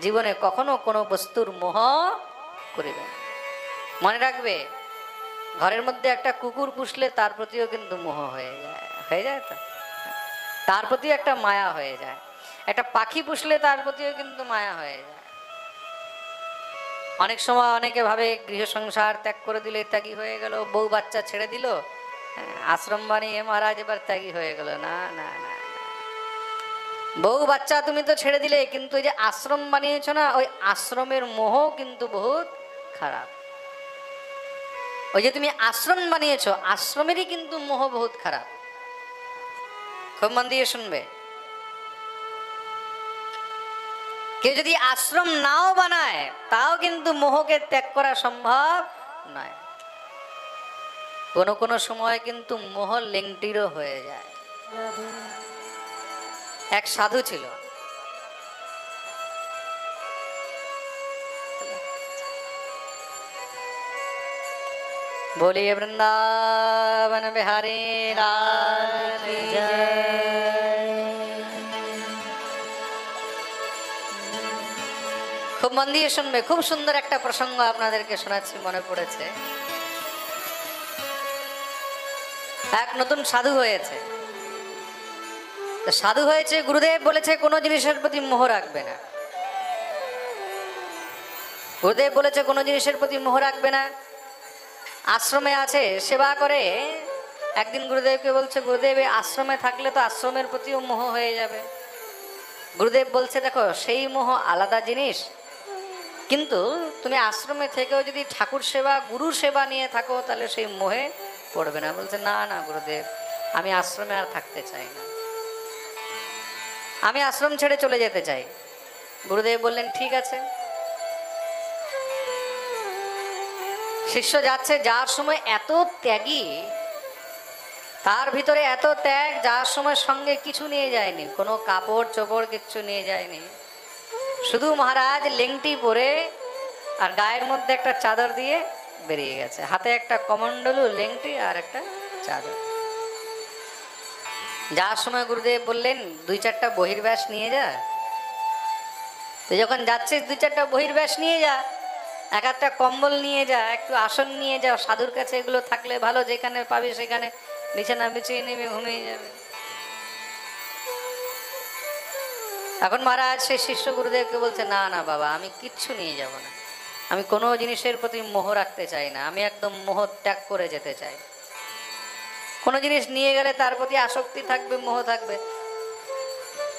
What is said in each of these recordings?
জীবনে কখনো কোনো বস্তুর মোহ করিবে না। মনে রাখবে, ঘরের মধ্যে একটা কুকুর পুষলে তার প্রতিও কিন্তু মোহ হয়ে যায় তো, তার প্রতি একটা মায়া হয়ে যায়। একটা পাখি পুষলে তার প্রতিও কিন্তু মায়া হয়ে যায়। অনেক সময় অনেকে ভাবে গৃহ সংসার ত্যাগ করে দিলে ত্যাগী হয়ে গেল, বউ বাচ্চা ছেড়ে দিল, আশ্রম বানিয়ে মহারাজ এবার ত্যাগী হয়ে গেল। না না না, বউ বাচ্চা তুমি তো ছেড়ে দিলে, কিন্তু এই যে আশ্রম বানিয়েছ না, ওই আশ্রমের মোহ কিন্তু বহুত খারাপ। ওই যে তুমি আশ্রম বানিয়েছ, আশ্রমেরই কিন্তু মোহ বহুত খারাপ। খুব মন দিয়ে শুনবে। কেউ যদি আশ্রম নাও বানায়, তাও কিন্তু মোহকে ত্যাগ করা সম্ভব নয়। কোনো কোনো সময় কিন্তু মোহ লেংটিরও হয়ে যায়। এক সাধু ছিল, बोलिए वृंदावन बिहारी लाल की जय। খুব মন দিয়ে শুনবে, খুব সুন্দর একটা প্রসঙ্গ আপনাদেরকে শোনাচ্ছি, মনে পড়েছে। এক নতুন সাধু হয়েছে, সাধু হয়েছে, গুরুদেব বলেছে কোনো জিনিসের প্রতি মোহ রাখবে না। গুরুদেব বলেছে কোনো জিনিসের প্রতি মোহ রাখবে না। আশ্রমে আছে, সেবা করে। একদিন গুরুদেবকে বলছে, গুরুদেব আশ্রমে থাকলে তো আশ্রমের প্রতিও মোহ হয়ে যাবে। গুরুদেব বলছে, দেখো সেই মোহ আলাদা জিনিস, কিন্তু তুমি আশ্রমে থেকেও যদি ঠাকুর সেবা গুরুর সেবা নিয়ে থাকো তাহলে সেই মোহে পড়বে না। বলছে, না না গুরুদেব, আমি আশ্রমে আর থাকতে চাই না, আমি আশ্রম ছেড়ে চলে যেতে চাই। গুরুদেব বললেন, ঠিক আছে। শিষ্য যাচ্ছে, যার সময় এত ত্যাগী, তার ভিতরে এত ত্যাগ, যার সময় সঙ্গে কিছু নিয়ে যায়নি, কোনো কাপড় চোপড় কিচ্ছু নিয়ে যায়নি, শুধু মহারাজ লেংটি পরে আর গায়ের মধ্যে একটা চাদর দিয়ে বেরিয়ে গেছে, হাতে একটা কমণ্ডলু, লেংটি আর একটা চাদর। যার সময় গুরুদেব বললেন, দুই চারটা বহির্ব্যাস নিয়ে যা। তুই যখন যাচ্ছিস দুই চারটা বহির্ব্যাস নিয়ে যা, এক একটা কম্বল নিয়ে যা, একটু আসন নিয়ে যা, সাধুর কাছে এগুলো থাকলে ভালো, যেখানে পাবি সেখানে বিছানা বিছিয়ে নেবে, ঘুমিয়ে যাবে। এখন মহারাজ সেই শিষ্য গুরুদেবকে বলছে, না না বাবা, আমি কিচ্ছু নিয়ে যাব না, আমি কোনো জিনিসের প্রতি মোহ রাখতে চাই না, আমি একদম মোহ ত্যাগ করে যেতে চাই। কোনো জিনিস নিয়ে গেলে তার প্রতি আসক্তি থাকবে, মোহ থাকবে।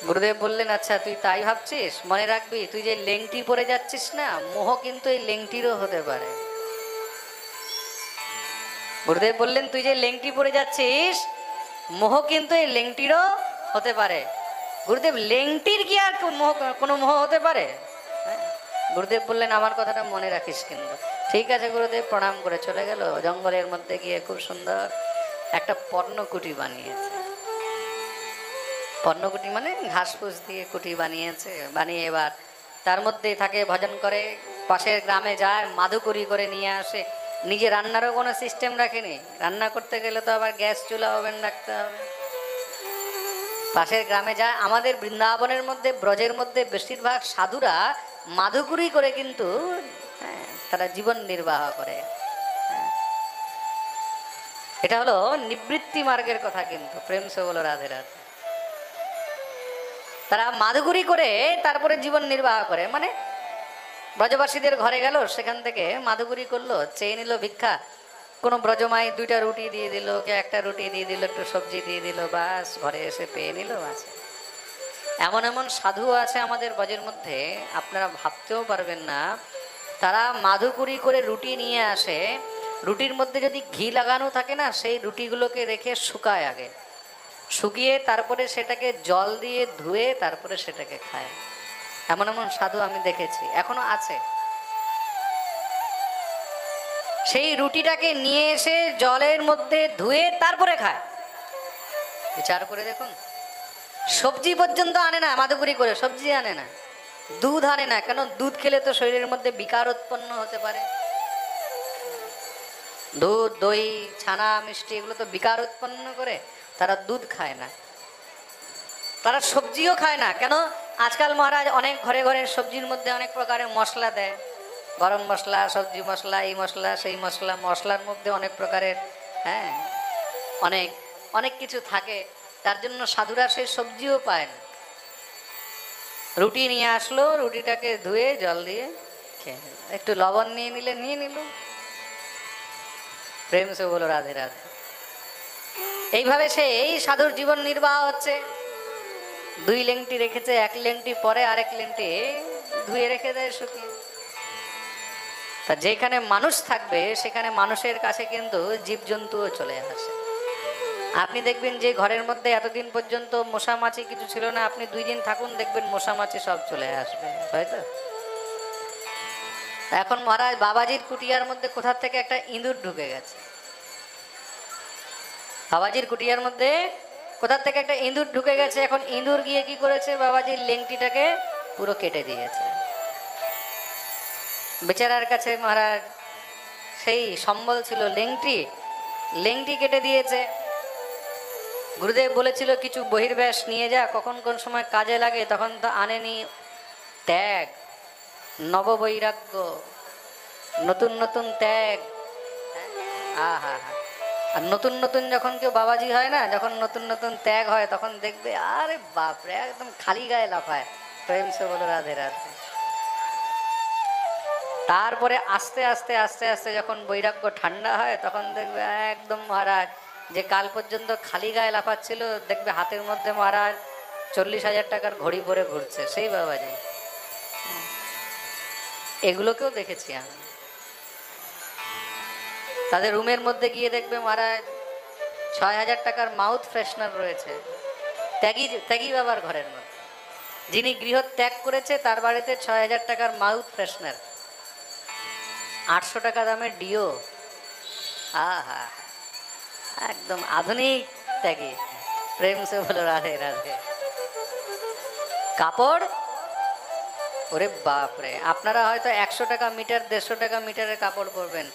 গুরুদেব বললেন, আচ্ছা তুই তাই ভাবছিস, মনে রাখবি তুই যে লেংটি পরে যাচ্ছিস না, মোহ কিন্তু এই লেংটিরও হতে পারে। গুরুদেব বললেন, তুই যে লেংটি পরে যাচ্ছিস, মোহ কিন্তু এই লেংটিরও হতে পারে। গুরুদেব, লেংটির কি আর কোনো মোহ হতে পারে? গুরুদেব বললেন, আমার কথাটা মনে রাখিস কিন্তু। ঠিক আছে গুরুদেব, প্রণাম করে চলে গেল। জঙ্গলের মধ্যে গিয়ে খুব সুন্দর একটা পর্ণকুটি বানিয়েছে। পর্ণকুটি মানে ঘাস ফুস দিয়ে কুটি বানিয়েছে, বানিয়ে এবার তার মধ্যেই থাকে, ভজন করে, পাশের গ্রামে যায়, মাধুকরি করে নিয়ে আসে। নিজে রান্নারও কোনো সিস্টেম রাখেনি, রান্না করতে গেলে তো আবার গ্যাস চুলা ওভেন রাখতে হবে। পাশের গ্রামে যায়। আমাদের বৃন্দাবনের মধ্যে, ব্রজের মধ্যে বেশিরভাগ সাধুরা মাধুকরি করে কিন্তু তারা জীবন নির্বাহ করে। এটা হলো নিবৃত্তি মার্গের কথা, কিন্তু প্রেম সে বলো রাধে রাধে। তারা মাধুকরি করে তারপরে জীবন নির্বাহ করে, মানে ব্রজবাসীদের ঘরে গেল, সেখান থেকে মাধুকরি করলো, চেয়ে নিল ভিক্ষা। কোনো ব্রজমাই দুইটা রুটি দিয়ে দিল, কে একটা রুটি দিয়ে দিল, একটু সবজি দিয়ে দিল, বাস ঘরে এসে পেয়ে নিল। আছে এমন এমন সাধু আছে আমাদের ব্রজের মধ্যে, আপনারা ভাবতেও পারবেন না। তারা মাধুকরি করে রুটি নিয়ে আসে, রুটির মধ্যে যদি ঘি লাগানো থাকে না, সেই রুটিগুলোকে রেখে শুকায়, আগে শুকিয়ে তারপরে সেটাকে জল দিয়ে ধুয়ে তারপরে সেটাকে খায়। এমন এমন সাধু আমি দেখেছি, এখনো আছে। সেই রুটিটাকে নিয়ে এসে জলের মধ্যে ধুয়ে তারপরে খায়। বিচার করে দেখুন, সবজি পর্যন্ত আনে না মাধুকরি করে, সবজি আনে না, দুধ আনে না। কেন? দুধ খেলে তো শরীরের মধ্যে বিকার উৎপন্ন হতে পারে। দুধ, দই, ছানা, মিষ্টি এগুলো তো বিকার উৎপন্ন করে, তারা দুধ খায় না, তারা সবজিও খায় না। কেন? আজকাল মহারাজ অনেক ঘরে ঘরে সবজির মধ্যে অনেক প্রকারের মশলা দেয়, গরম মশলা, সবজি মশলা, এই মশলা সেই মশলা, মশলার মধ্যে অনেক প্রকারের, হ্যাঁ, অনেক অনেক কিছু থাকে। তার জন্য সাধুরা সেই সবজিও পায় না। রুটি নিয়ে আসলো, রুটিটাকে ধুয়ে জল দিয়ে খেয়ে নিল, একটু লবণ নিয়ে নিলে নিয়ে নিল। প্রেম সে বলো রাধে রাধে। এইভাবে সে এই সাধুর জীবন নির্বাহ হচ্ছে। 2 লেংটি রেখেছে, 1 লেংটি পরে আরেক লেংটি ধুয়ে রেখে দেয় শুকিয়ে। তা যেখানে মানুষ থাকবে সেখানে মানুষের কাছে কিন্তু জীবজন্তুও চলে আসে। আপনি দেখবেন যে ঘরের মধ্যে এতদিন পর্যন্ত মশা মাছি কিছু ছিল না, আপনি 2 দিন থাকুন, দেখবেন মশা মাছি সব চলে আসবে, হয়তো। এখন মহারাজ বাবাজির কুটিয়ার মধ্যে কোথা থেকে একটা ইঁদুর ঢুকে গেছে। বাবাজির কুটিয়ার মধ্যে কোথা থেকে একটা ইঁদুর ঢুকে গেছে। এখন ইঁদুর গিয়ে কি করেছে, বাবাজির লেংটিটাকে পুরো কেটে দিয়েছে। বেচারার কাছে মহারাজ সেই সম্বল ছিল লেংটি, লেংটি কেটে দিয়েছে। গুরুদেব বলেছিল কিছু বহির্ব্যাস নিয়ে যা, কখন কোন সময় কাজে লাগে, তখন তো আনেনি। ত্যাগ, নববৈরাগ্য, নতুন নতুন ত্যাগ। আহা হা। আর নতুন নতুন যখন কেউ বাবাজি হয় না, যখন নতুন নতুন ত্যাগ হয়, তখন দেখবে আরে বাপরে একদম খালি গায়ে লাফায়। প্রেম সে বলো রাধে রাধে। তারপরে আস্তে আস্তে আস্তে আস্তে যখন বৈরাগ্য ঠান্ডা হয়, তখন দেখবে একদম মহারাজ যে কাল পর্যন্ত খালি গায়ে লাফাচ্ছিল, দেখবে হাতের মধ্যে মহারাজ 40,000 টাকার ঘড়ি পরে ঘুরছে, সেই বাবাজি। এগুলোকেও দেখেছি আমি। তাদের রুমের মধ্যে গিয়ে দেখবে মহারাজ 6,000 টাকার মাউথ ফ্রেশনার রয়েছে, ত্যাগী ত্যাগী বাবার ঘরের মধ্যে। যিনি গৃহ ত্যাগ করেছে তার বাড়িতে 6,000 টাকার মাউথ ফ্রেশনার, 800 টাকা দামের ডিও। আহা, একদম আধুনিক ত্যাগী। প্রেম সে বলো রাধে রাধে। কাপড়, ওরে বাপরে, আপনারা হয়তো 100 টাকা মিটার, 150 টাকা মিটারের কাপড় পরবেন,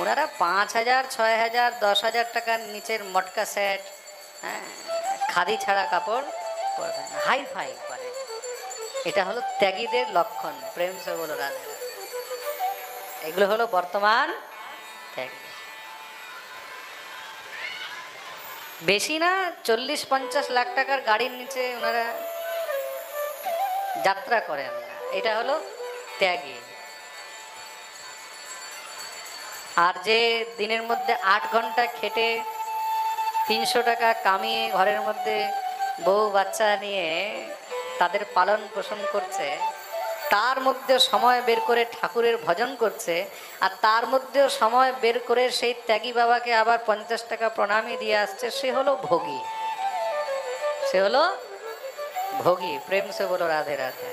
ওনারা 5,000, 6,000, 10,000 টাকার নিচের মটকা সেট, হ্যাঁ, খাদি ছাড়া কাপড় পরবেন, হাই ফাই করে। এটা হলো ত্যাগীদের লক্ষণ। প্রেম সে বলো রাধে রাধে। এগুলো হলো বর্তমান ত্যাগী। বেশি না, 40-50 লাখ টাকার গাড়ির নিচে ওনারা যাত্রা করেন না। এটা হলো ত্যাগী। আর যে দিনের মধ্যে 8 ঘন্টা খেটে 300 টাকা কামিয়ে ঘরের মধ্যে বউ বাচ্চা নিয়ে তাদের পালন পোষণ করছে, তার মধ্যে সময় বের করে ঠাকুরের ভজন করছে, আর তার মধ্যেও সময় বের করে সেই ত্যাগী বাবাকে আবার 50 টাকা প্রণামী দিয়ে আসছে, সে হলো ভোগী, সে হলো ভোগী। প্রেম সে বলো রাধে রাধে।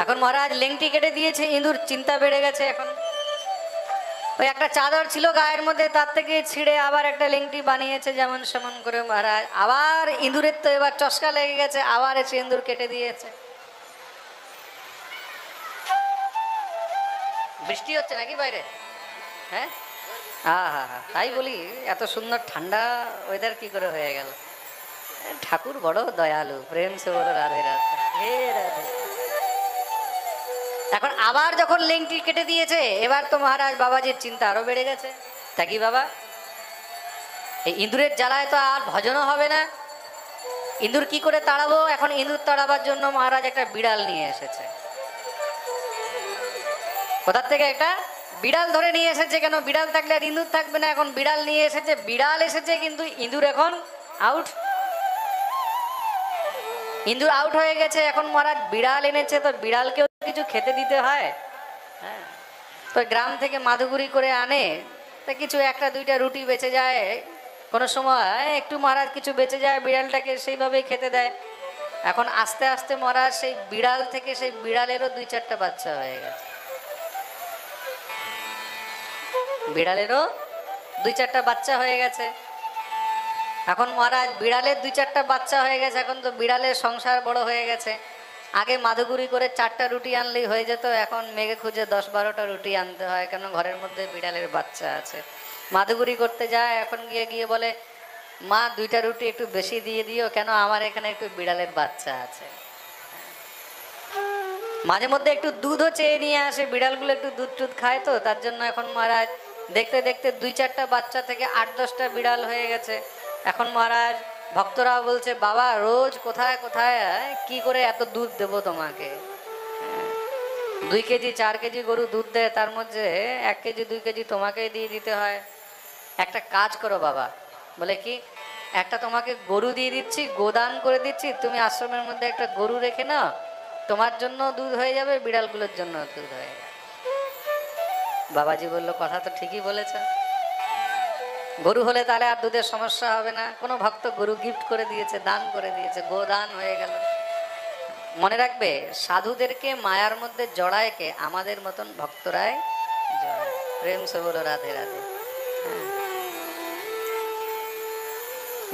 এখন মহারাজ লেংটি কেটে দিয়েছে, ইঁদুর চিন্তা বেড়ে গেছে। এখন ওই একটা চাদর ছিল গায়ের মধ্যে, তার থেকে ছিঁড়ে আবার একটা লেংটি বানিয়েছে যেমন সেমন করে মহারাজ। আবার ইঁদুরের তো এবার চসকা লেগে গেছে, আবার এসে ইঁদুর কেটে দিয়েছে। বৃষ্টি হচ্ছে নাকি বাইরে? হ্যাঁ, হ্যাঁ হ্যাঁ হ্যাঁ, তাই বলি এত সুন্দর ঠান্ডা ওয়েদার কি করে হয়ে গেল। ঠাকুর বড় দয়ালু। প্রেম সে বলো রাধে রাধে। হে রাধে। এখন আবার যখন লেংটি কেটে দিয়েছে, এবার তো মহারাজ বাবাজির চিন্তা আরো বেড়ে গেছে। ত্যাগী বাবা, এই ইঁদুরের জ্বালায় তো আর ভজনও হবে না, ইঁদুর কি করে তাড়াবো? এখন ইঁদুর তাড়াবার জন্য মহারাজ একটা বিড়াল নিয়ে এসেছে। কোথার থেকে একটা বিড়াল ধরে নিয়ে এসেছে। কেন, বিড়াল থাকলে আর ইঁদুর থাকবে না। এখন বিড়াল নিয়ে এসেছে, বিড়াল এসেছে কিন্তু ইঁদুর এখন আউট। ইঁদুর আউট হয়ে গেছে। এখন মহারাজ বিড়াল এনেছে, তো বিড়ালকেও কিছু খেতে দিতে হয়। হ্যাঁ, তো গ্রাম থেকে মাদুগুরি করে আনে, তা কিছু 1-2টা রুটি বেঁচে যায়, কোনো সময় একটু মহারাজ কিছু বেঁচে যায়, বিড়ালটাকে সেইভাবেই খেতে দেয়। এখন আস্তে আস্তে মহারাজ সেই বিড়াল থেকে সেই বিড়ালেরও 2-4টা বাচ্চা হয়ে গেছে। বিড়ালেরও 2-4টা বাচ্চা হয়ে গেছে। এখন মহারাজ বিড়ালের 2-4টা বাচ্চা হয়ে গেছে, এখন তো বিড়ালের সংসার বড় হয়ে গেছে। আগে মাদুগুরি করে 4টা রুটি আনলেই হয়ে যেত, এখন মেঘে খুঁজে 10-12টা রুটি আনতে হয়, কেন ঘরের মধ্যে বিড়ালের বাচ্চা আছে। মাদুগুরি করতে যায়, এখন গিয়ে গিয়ে বলে মা 2টা রুটি একটু বেশি দিয়ে দিও, কেন আমার এখানে একটু বিড়ালের বাচ্চা আছে। মাঝে মধ্যে একটু দুধও চেয়ে নিয়ে আসে, বিড়ালগুলো একটু দুধ টুধ খায়, তো তার জন্য এখন মহারাজ দেখতে দেখতে 2-4টা বাচ্চা থেকে 8-10টা বিড়াল হয়ে গেছে। এখন মহারাজ ভক্তরা বলছে, বাবা রোজ কোথায় কোথায় কি করে এত দুধ দেবো তোমাকে? 2 কেজি 4 কেজি গরু দুধ দেয়, তার মধ্যে 1 কেজি 2 কেজি তোমাকেই দিয়ে দিতে হয়। একটা কাজ করো বাবা, বলে কি, একটা তোমাকে গরু দিয়ে দিচ্ছি, গোদান করে দিচ্ছি, তুমি আশ্রমের মধ্যে একটা গরু রেখে নাও, তোমার জন্য দুধ হয়ে যাবে, বিড়ালগুলোর জন্য দুধ হয়ে যাবে। বাবাজি বলল, কথা তো ঠিকই বলেছ, গরু হলে তাহলে আর দুধের সমস্যা হবে না। কোনো ভক্ত গরু গিফট করে দিয়েছে, দান করে দিয়েছে, গোদান হয়ে গেল। মনে রাখবে, সাধুদেরকে মায়ার মধ্যে জড়ায় কে? আমাদের মতন ভক্তরাই জড়ায়। প্রেম সে বলো রাধে রাধে।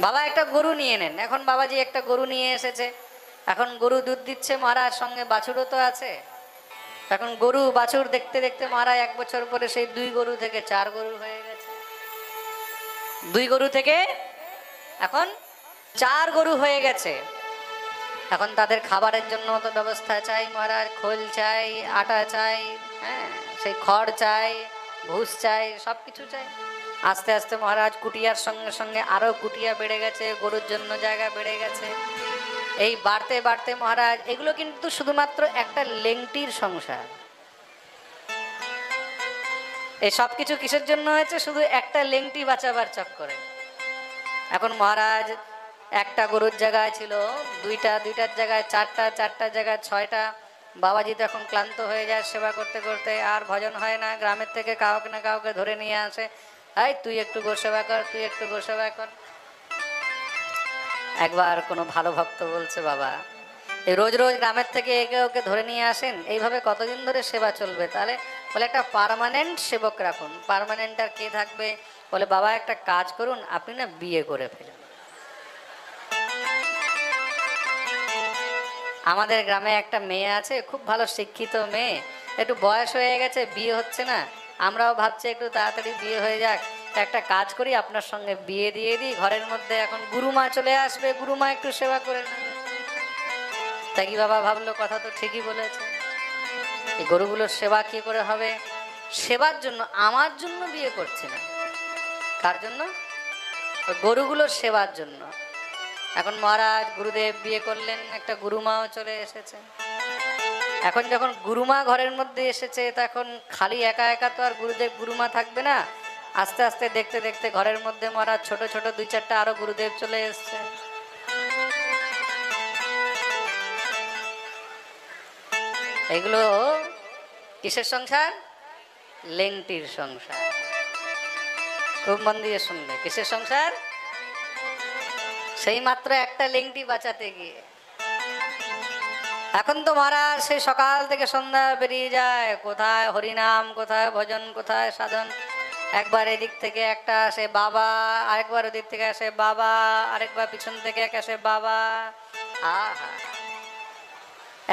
বাবা একটা গরু নিয়ে নেন। এখন বাবাজি একটা গরু নিয়ে এসেছে, এখন গরু দুধ দিচ্ছে, মহারাজ সঙ্গে বাছুরও তো আছে। এখন গরু বাছুর দেখতে দেখতে মহারাজ 1 বছর পরে সেই 2 গরু থেকে 4 গরু হয়ে গেছে। 2 গরু থেকে এখন 4 গরু হয়ে গেছে। এখন তাদের খাবারের জন্য তো ব্যবস্থা চাই মহারাজ, খোল চাই, আটা চাই, হ্যাঁ, সেই খড় চাই, ভুষ চাই, সব কিছু চাই। আস্তে আস্তে মহারাজ কুটিয়ার সঙ্গে সঙ্গে আরো কুটিয়া বেড়ে গেছে, গরুর জন্য জায়গা বেড়ে গেছে। এই বাড়তে বাড়তে মহারাজ, এগুলো কিন্তু শুধুমাত্র একটা লেংটির সংসার। এই সব কিছু কিসের জন্য হয়েছে? শুধু একটা লেংটি বাঁচাবার চক্করে। এখন মহারাজ একটা গরুর জায়গায় ছিল 2টা, 2টার জায়গায় 4টা, 4টার জায়গায় 6টা। বাবাজি তো এখন ক্লান্ত হয়ে যায় সেবা করতে করতে, আর ভজন হয় না। গ্রামের থেকে কাউকে না কাউকে ধরে নিয়ে আসে, এই তুই একটু গো সেবা কর, তুই একটু গো সেবা কর। একবার কোনো ভালো ভক্ত বলছে, বাবা এই রোজ রোজ গ্রামের থেকে একে ওকে ধরে নিয়ে আসেন, এইভাবে কতদিন ধরে সেবা চলবে? তাহলে বলে একটা পার্মানেন্ট সেবক রাখুন। পার্মানেন্ট আর কে থাকবে? বলে বাবা একটা কাজ করুন, আপনি না বিয়ে করে ফেলুন। আমাদের গ্রামে একটা মেয়ে আছে, খুব ভালো শিক্ষিত মেয়ে, একটু বয়স হয়ে গেছে, বিয়ে হচ্ছে না। আমরাও ভাবছি একটু তাড়াতাড়ি বিয়ে হয়ে যাক। একটা কাজ করি, আপনার সঙ্গে বিয়ে দিয়ে দিই। ঘরের মধ্যে এখন গুরুমা চলে আসবে, গুরুমা একটু সেবা করে নেবে। তাই কি বাবা ভাবলো, কথা তো ঠিকই বলেছে। এই গরুগুলোর সেবা কি করে হবে? সেবার জন্য, আমার জন্য বিয়ে করছে না। কার জন্য? ওই গরুগুলোর সেবার জন্য। এখন মহারাজ গুরুদেব বিয়ে করলেন, একটা গুরুমাও চলে এসেছে। এখন যখন গুরুমা ঘরের মধ্যে এসেছে, তখন খালি একা একা তো আর গুরুদেব গুরুমা থাকবে না। আস্তে আস্তে দেখতে দেখতে ঘরের মধ্যে মহারাজ ছোট ছোট 2-4টা আরো গুরুদেব চলে এসছে। এগুলো কিসের সংসার? লেংটির সংসার। খুব মন দিয়ে শুনবে, কিসের সংসার? সেই মাত্র একটা লেংটি বাঁচাতে গিয়ে। এখন তো মহারাজ সেই সকাল থেকে সন্ধ্যা বেরিয়ে যায়, কোথায় হরিনাম, কোথায় ভজন, কোথায় সাধন। একবার এদিক থেকে একটা আসে বাবা, আরেকবার ওদিক থেকে আসে বাবা, আরেকবার পিছন থেকে এক আসে বাবা। আহা,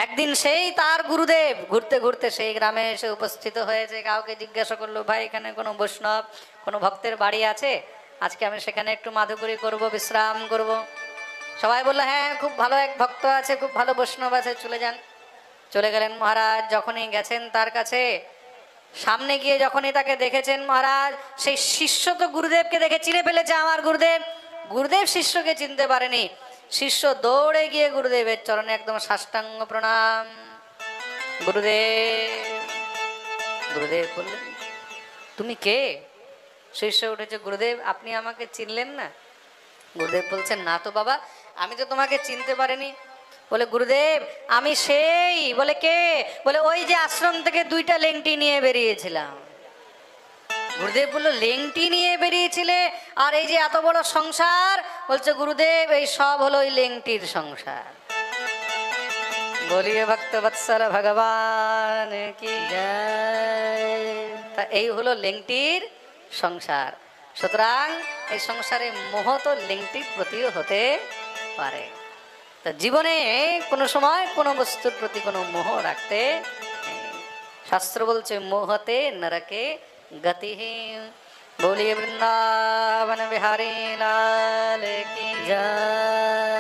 একদিন সেই তার গুরুদেব ঘুরতে ঘুরতে সেই গ্রামে এসে উপস্থিত হয়েছে। কাউকে জিজ্ঞাসা করলো, ভাই এখানে কোনো বৈষ্ণব, কোনো ভক্তের বাড়ি আছে? আজকে আমি সেখানে একটু মাধুকরী করব, বিশ্রাম করব। সবাই বললো, হ্যাঁ খুব ভালো এক ভক্ত আছে, খুব ভালো বৈষ্ণব আছে, চলে যান। চলে গেলেন মহারাজ। যখনই গেছেন তার কাছে, সামনে গিয়ে যখনই তাকে দেখেছেন মহারাজ, সেই শিষ্য তো গুরুদেবকে দেখে চিনে ফেলেছে আমার গুরুদেব। গুরুদেব শিষ্যকে চিনতে পারেনি। শিষ্য দৌড়ে গিয়ে গুরুদেবের চরণে একদম সাষ্টাঙ্গ প্রণাম। গুরুদেব। গুরুদেব বললেন, তুমি কে? শিষ্য উঠেছে, গুরুদেব আপনি আমাকে চিনলেন না? গুরুদেব বলছেন, না তো বাবা, আমি তো তোমাকে চিনতে পারিনি। বলে, গুরুদেব আমি সেই। বলে, কে? বলে, ওই যে আশ্রম থেকে 2টা লেংটি নিয়ে বেরিয়েছিলাম। গুরুদেব বললো, লেংটি নিয়ে বেরিয়েছিলে? আর এই যে এত বড় সংসার? বলছে, গুরুদেব এই সব হলো ওই লেংটির সংসার। বলিয়ে ভক্ত বৎসল ভগবান কি জয়। তা এই হলো লেংটির সংসার। সুতরাং এই সংসারে মোহ তো লেংটির প্রতিও হতে পারে। তা জীবনে কোনো সময় কোনো বস্তুর প্রতি কোনো মোহ রাখতে নেই। শাস্ত্র বলছে, মোহতে নরকে গতিহীন। बोलिए वृंदावन बिहारी लाल की जय।